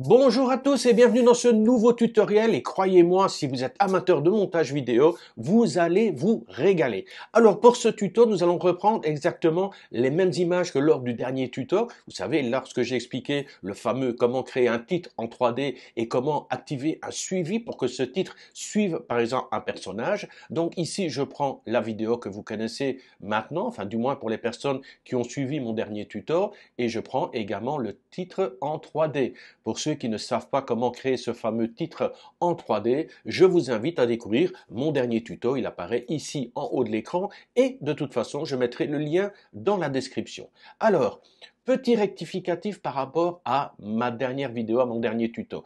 Bonjour à tous et bienvenue dans ce nouveau tutoriel et croyez-moi, si vous êtes amateur de montage vidéo, vous allez vous régaler. Alors pour ce tuto, nous allons reprendre exactement les mêmes images que lors du dernier tuto. Vous savez, lorsque j'ai expliqué le fameux comment créer un titre en 3D et comment activer un suivi pour que ce titre suive par exemple un personnage. Donc ici, je prends la vidéo que vous connaissez maintenant, enfin du moins pour les personnes qui ont suivi mon dernier tuto, et je prends également le titre en 3D. Pour ceux qui ne savent pas comment créer ce fameux titre en 3D, je vous invite à découvrir mon dernier tuto. Il apparaît ici en haut de l'écran et de toute façon, je mettrai le lien dans la description. Alors, petit rectificatif par rapport à ma dernière vidéo, à mon dernier tuto.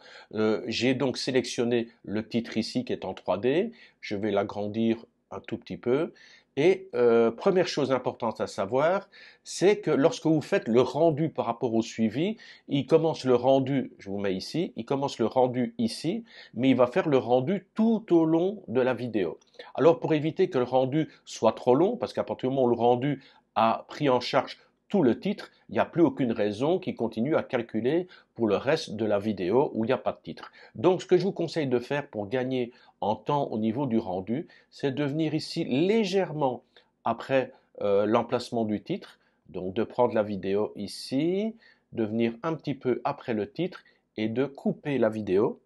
J'ai donc sélectionné le titre ici qui est en 3D. Je vais l'agrandir un tout petit peu. Et première chose importante à savoir, c'est que lorsque vous faites le rendu par rapport au suivi, il commence le rendu, je vous mets ici, il commence le rendu ici, mais il va faire le rendu tout au long de la vidéo. Alors pour éviter que le rendu soit trop long, parce qu'à partir du moment où le rendu a pris en charge tout le titre, il n'y a plus aucune raison qu'il continue à calculer pour le reste de la vidéo où il n'y a pas de titre. Donc ce que je vous conseille de faire pour gagner en temps au niveau du rendu, c'est de venir ici légèrement après l'emplacement du titre, donc de prendre la vidéo ici, de venir un petit peu après le titre et de couper la vidéo.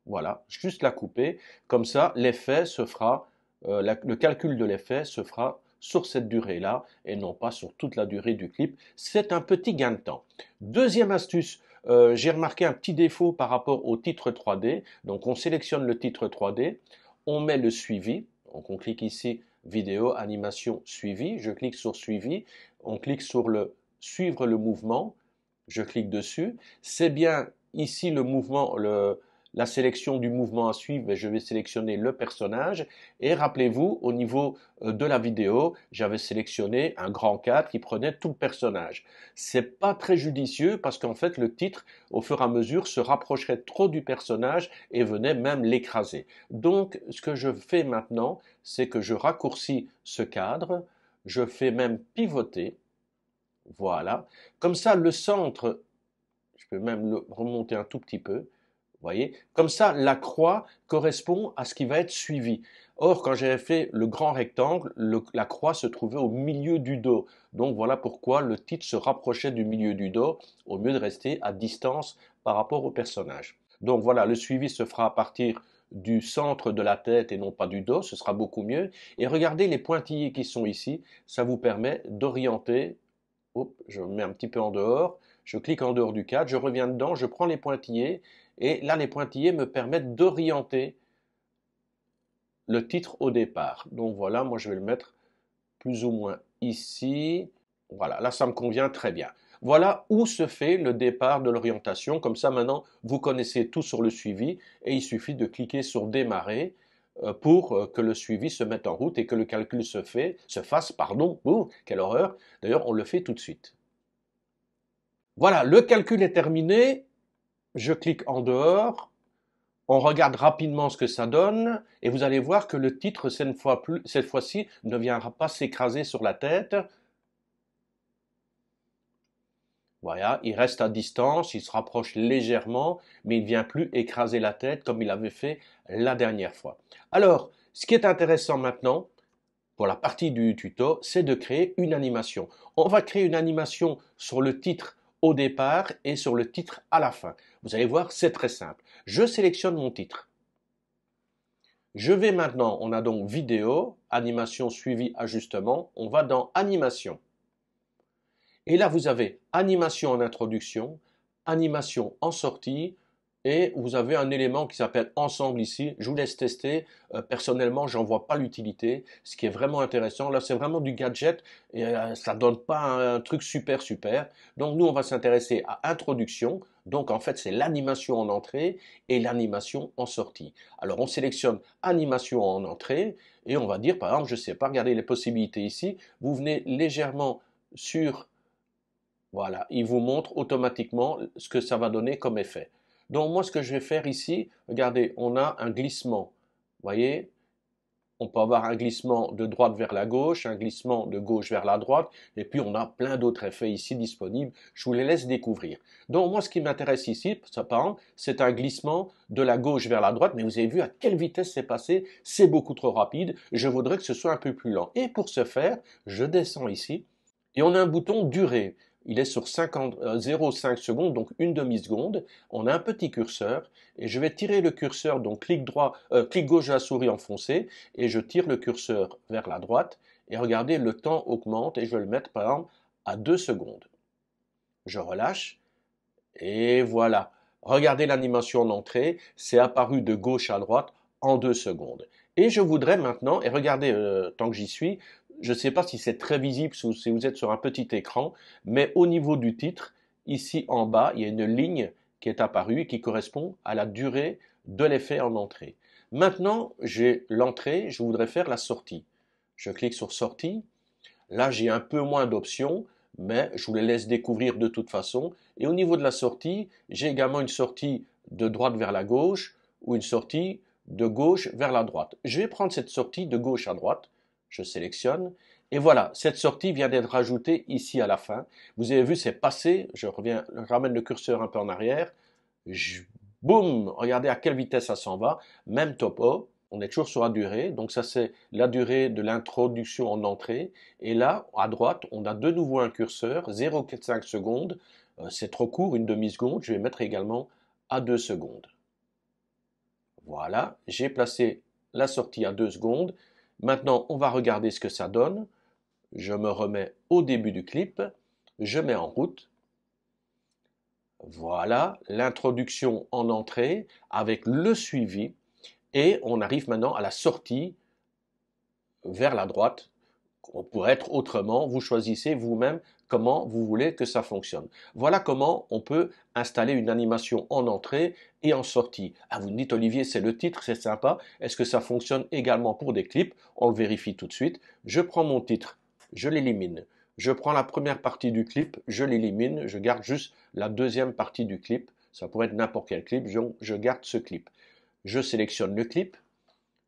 Voilà, juste la couper. Comme ça, l'effet se fera, le calcul de l'effet se fera sur cette durée-là et non pas sur toute la durée du clip. C'est un petit gain de temps. Deuxième astuce, j'ai remarqué un petit défaut par rapport au titre 3D. Donc on sélectionne le titre 3D, on met le suivi. Donc on clique ici, vidéo, animation, suivi. Je clique sur suivi. On clique sur le suivre le mouvement. Je clique dessus. C'est bien ici le mouvement, la sélection du mouvement à suivre, je vais sélectionner le personnage. Et rappelez-vous, au niveau de la vidéo, j'avais sélectionné un grand cadre qui prenait tout le personnage. C'est pas très judicieux parce qu'en fait, le titre, au fur et à mesure, se rapprocherait trop du personnage et venait même l'écraser. Donc, ce que je fais maintenant, c'est que je raccourcis ce cadre, je fais même pivoter. Voilà. Comme ça, le centre, je peux même le remonter un tout petit peu. Voyez, comme ça, la croix correspond à ce qui va être suivi. Or, quand j'avais fait le grand rectangle, la croix se trouvait au milieu du dos. Donc voilà pourquoi le titre se rapprochait du milieu du dos au lieu de rester à distance par rapport au personnage. Donc voilà, le suivi se fera à partir du centre de la tête et non pas du dos, ce sera beaucoup mieux. Et regardez les pointillés qui sont ici, ça vous permet d'orienter. Hop, je me mets un petit peu en dehors, je clique en dehors du cadre, je reviens dedans, je prends les pointillés, et là les pointillés me permettent d'orienter le titre au départ. Donc voilà, moi je vais le mettre plus ou moins ici. Voilà, là ça me convient très bien. Voilà où se fait le départ de l'orientation. Comme ça maintenant, vous connaissez tout sur le suivi et il suffit de cliquer sur démarrer pour que le suivi se mette en route et que le calcul se fasse, pardon, oh, quelle horreur. D'ailleurs, on le fait tout de suite. Voilà, le calcul est terminé. Je clique en dehors. On regarde rapidement ce que ça donne et vous allez voir que le titre, cette fois-ci, ne viendra pas s'écraser sur la tête. Voilà, il reste à distance, il se rapproche légèrement, mais il ne vient plus écraser la tête comme il avait fait la dernière fois. Alors, ce qui est intéressant maintenant, pour la partie du tuto, c'est de créer une animation. On va créer une animation sur le titre au départ et sur le titre à la fin. Vous allez voir, c'est très simple. Je sélectionne mon titre. Je vais maintenant, on a donc vidéo, animation suivi ajustement. On va dans animation. Et là, vous avez animation en introduction, animation en sortie, et vous avez un élément qui s'appelle ensemble ici. Je vous laisse tester. Personnellement, j'en vois pas l'utilité. Ce qui est vraiment intéressant, là, c'est vraiment du gadget et ça donne pas un truc super super. Donc nous, on va s'intéresser à introduction. Donc en fait, c'est l'animation en entrée et l'animation en sortie. Alors on sélectionne animation en entrée et on va dire par exemple, je sais pas, regardez les possibilités ici. Vous venez légèrement sur, voilà, il vous montre automatiquement ce que ça va donner comme effet. Donc moi, ce que je vais faire ici, regardez, on a un glissement. Vous voyez, on peut avoir un glissement de droite vers la gauche, un glissement de gauche vers la droite, et puis on a plein d'autres effets ici disponibles. Je vous les laisse découvrir. Donc moi, ce qui m'intéresse ici, ça, par exemple, c'est un glissement de la gauche vers la droite, mais vous avez vu à quelle vitesse c'est passé, c'est beaucoup trop rapide. Je voudrais que ce soit un peu plus lent. Et pour ce faire, je descends ici, et on a un bouton durée. Il est sur 0,5 secondes, donc une demi-seconde. On a un petit curseur et je vais tirer le curseur, donc clic gauche de la souris enfoncé, et je tire le curseur vers la droite. Et regardez, le temps augmente et je vais le mettre par exemple à 2 secondes. Je relâche et voilà. Regardez l'animation en entrée, c'est apparu de gauche à droite en 2 secondes. Et je voudrais maintenant, et regardez, tant que j'y suis, je ne sais pas si c'est très visible ou si vous êtes sur un petit écran, mais au niveau du titre, ici en bas, il y a une ligne qui est apparue et qui correspond à la durée de l'effet en entrée. Maintenant, j'ai l'entrée, je voudrais faire la sortie. Je clique sur sortie. Là, j'ai un peu moins d'options, mais je vous les laisse découvrir de toute façon. Et au niveau de la sortie, j'ai également une sortie de droite vers la gauche ou une sortie de gauche vers la droite. Je vais prendre cette sortie de gauche à droite. Je sélectionne. Et voilà, cette sortie vient d'être rajoutée ici à la fin. Vous avez vu, c'est passé. Je ramène le curseur un peu en arrière. Boum, regardez à quelle vitesse ça s'en va. Même topo. On est toujours sur la durée, donc ça c'est la durée de l'introduction en entrée. Et là, à droite, on a de nouveau un curseur, 0,45 secondes. C'est trop court, une demi-seconde. Je vais mettre également à 2 secondes. Voilà, j'ai placé la sortie à 2 secondes. Maintenant, on va regarder ce que ça donne. Je me remets au début du clip. Je mets en route. Voilà, l'introduction en entrée avec le suivi. Et on arrive maintenant à la sortie vers la droite. On pourrait être autrement, vous choisissez vous-même comment vous voulez que ça fonctionne. Voilà comment on peut installer une animation en entrée et en sortie. Ah, vous me dites Olivier, c'est le titre, c'est sympa. Est-ce que ça fonctionne également pour des clips? On le vérifie tout de suite. Je prends mon titre, je l'élimine. Je prends la première partie du clip, je l'élimine, je garde juste la deuxième partie du clip. Ça pourrait être n'importe quel clip, je garde ce clip. Je sélectionne le clip,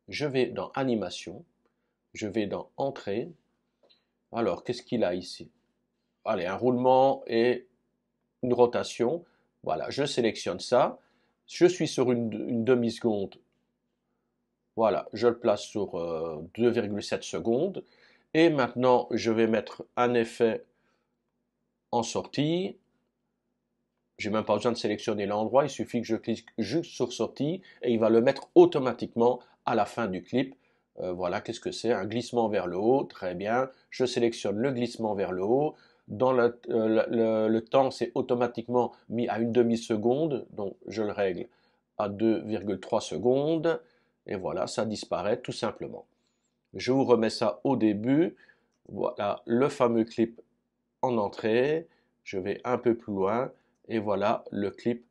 je vais dans Animation, je vais dans Entrée. Alors, qu'est-ce qu'il a ici? Allez, un roulement et une rotation. Voilà, je sélectionne ça. Je suis sur une demi-seconde. Voilà, je le place sur 2,7 secondes. Et maintenant, je vais mettre un effet en sortie. J'ai même pas besoin de sélectionner l'endroit, il suffit que je clique juste sur sortie et il va le mettre automatiquement à la fin du clip. Voilà, qu'est-ce que c'est? Un glissement vers le haut, très bien. Je sélectionne le glissement vers le haut. Dans le temps, c'est automatiquement mis à une demi-seconde, donc je le règle à 2,3 secondes. Et voilà, ça disparaît tout simplement. Je vous remets ça au début. Voilà le fameux clip en entrée. Je vais un peu plus loin. Et voilà le clip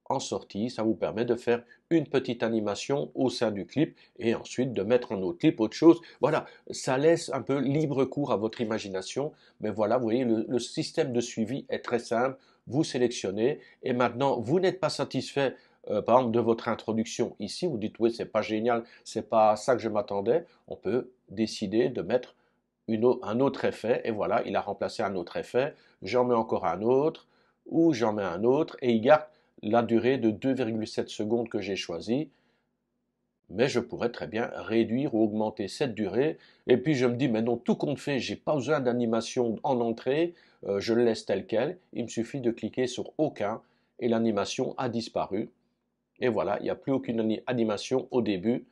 en sortie. Ça vous permet de faire une petite animation au sein du clip et ensuite de mettre un autre clip, autre chose. Voilà, ça laisse un peu libre cours à votre imagination. Mais voilà, vous voyez, le système de suivi est très simple. Vous sélectionnez et maintenant, vous n'êtes pas satisfait par exemple de votre introduction ici, vous dites oui, c'est pas génial, c'est pas à ça que je m'attendais. On peut décider de mettre un autre effet et voilà, il a remplacé un autre effet. J'en mets encore un autre ou j'en mets un autre et il garde la durée de 2,7 secondes que j'ai choisie. Mais je pourrais très bien réduire ou augmenter cette durée. Et puis je me dis, mais non, tout compte fait, j'ai pas besoin d'animation en entrée, je le laisse tel quel. Il me suffit de cliquer sur aucun et l'animation a disparu. Et voilà, il n'y a plus aucune animation au début.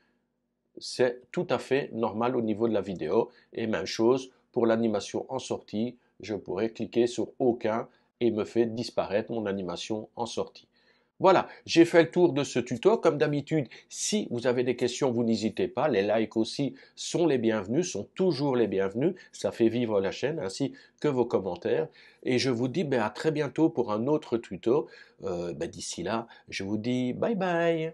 C'est tout à fait normal au niveau de la vidéo. Et même chose pour l'animation en sortie, je pourrais cliquer sur aucun et me fait disparaître mon animation en sortie. Voilà, j'ai fait le tour de ce tuto. Comme d'habitude, si vous avez des questions, vous n'hésitez pas. Les likes aussi sont les bienvenus, sont toujours les bienvenus. Ça fait vivre la chaîne, ainsi que vos commentaires. Et je vous dis à très bientôt pour un autre tuto. D'ici là, je vous dis bye bye.